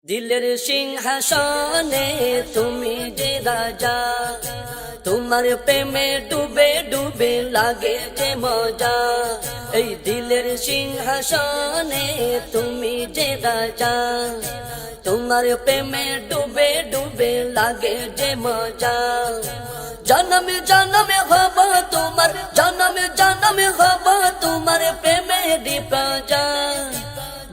দিলের সিংহাসনে তুমি যে রাজা, তোমার প্রেমে ডুবে ডুবে লাগে যে মজা। এই দিলের সিংহাসনে তুমি যে রাজা, তোমার প্রেমে ডুবে ডুবে লাগে যে মজা। জনমে জনমে হব তোমার, জনমে জনমে হব তোমার প্রেমেরই প্রজা।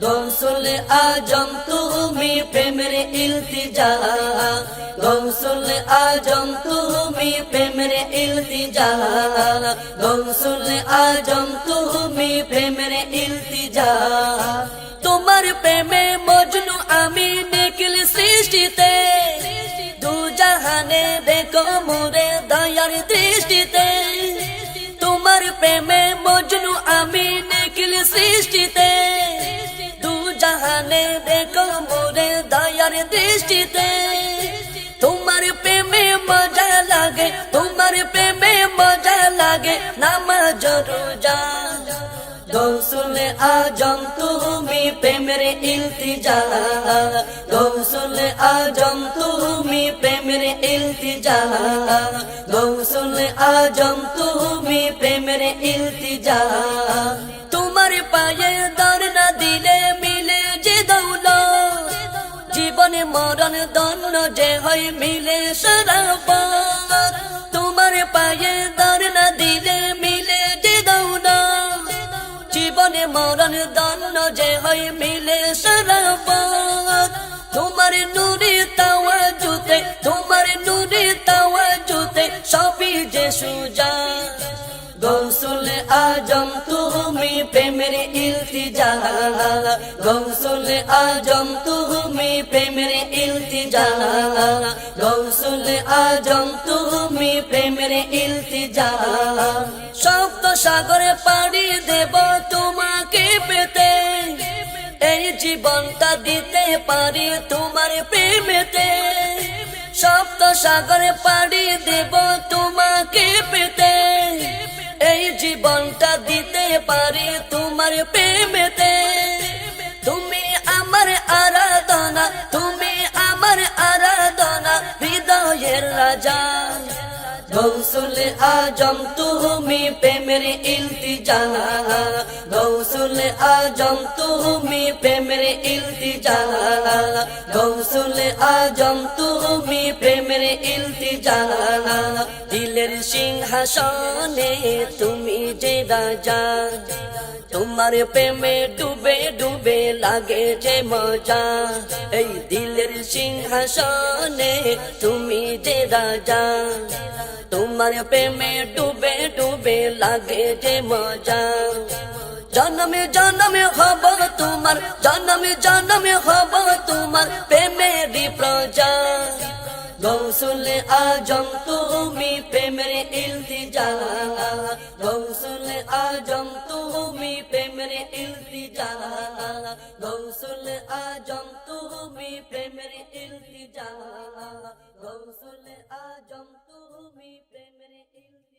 গৌসুল আজম তুমি প্রেমের ইলতিজা, গৌসুল আজম তুমি প্রেমের ইলতিজা, গৌসুল আজম তুমি প্রেমের ইলতিজা। তোমার প্রেমে মজনু আমি নিখিল সৃষ্টিতে, দু জাহানে দেখো মোরে দয়ার দৃষ্টিতে। তোমার প্রেমে মজনু আমি নিখিল সৃষ্টিতে, জাহানে দেখো মোরে দয়ার দৃষ্টিতে। তোমার প্রেমে মজা লাগে, তোমার প্রেমে মজা লাগে নামাজ রোজা। গৌসুল আজম তুমি প্রেমের ইলতিজা, গৌসুল আজম তুমি প্রেমের ইলতিজা, গৌসুল আজম তুমি প্রেমের ইলতিজা। তোমার পায়ে দর না দিলে জীবন মরণ দন্ন যে হয় মিলে সরাবত। তোমার পায়ে দর না দিলে মিলে যে দৌলত, জীবন মরণ দন্ন যে হয় মিলে সরাবত। তোমার নুরি তাওয়াজুতে, তোমার নুরি তাওয়াজুতে সবই যে সুজা। গৌসুল আজম তুমি প্রেমের ইলতিজা, গৌসুল আজম তুমি প্রেমের ইলতিজা, গৌসুল আজম তুমি প্রেমের ইলতিজা। সপ্ত সাগরে পাড়ি দেব তোমাকে পেতে, এই জীবনটা দিতে পারি তোমার প্রেমেতে। সপ্ত সাগরে পাড়ি দেব তোমাকে পেতে, এই জীবনটা দিতে পারি তোমার প্রেমেতে। তুমি আমার আরাধনা, তুমি আমার আরাধনা হৃদয়ের রাজা। গৌসুল আজম তুমি প্রেমের ইলতিজা, গৌসুল আজম তুমি প্রেমের ইলতিজা, গৌসুল আজম তুমি প্রেমের ইলতিজা। দিলের সিংহাসনে তুমি যে রাজা, তোমার প্রেমে ডুবে ডুবে লাগে যে মজা। এই দিলের সিংহাসনে তুমি যে রাজা, তোমার প্রেমে ডুবে ডুবে লাগে যে মজা। জনমে জনমে হব তোমার, জনমে জনমে হব তোমার প্রেমেরই প্রজা। গৌসুল আজম তুমি প্রেমের ইলতিজা, গৌসুল আজম তুমি প্রেমের ইলতিজা, গৌসুল আজম তুমি প্রেমের ইলতিজা, গৌসুল আজম তুমি প্রেমের ইলতিজা।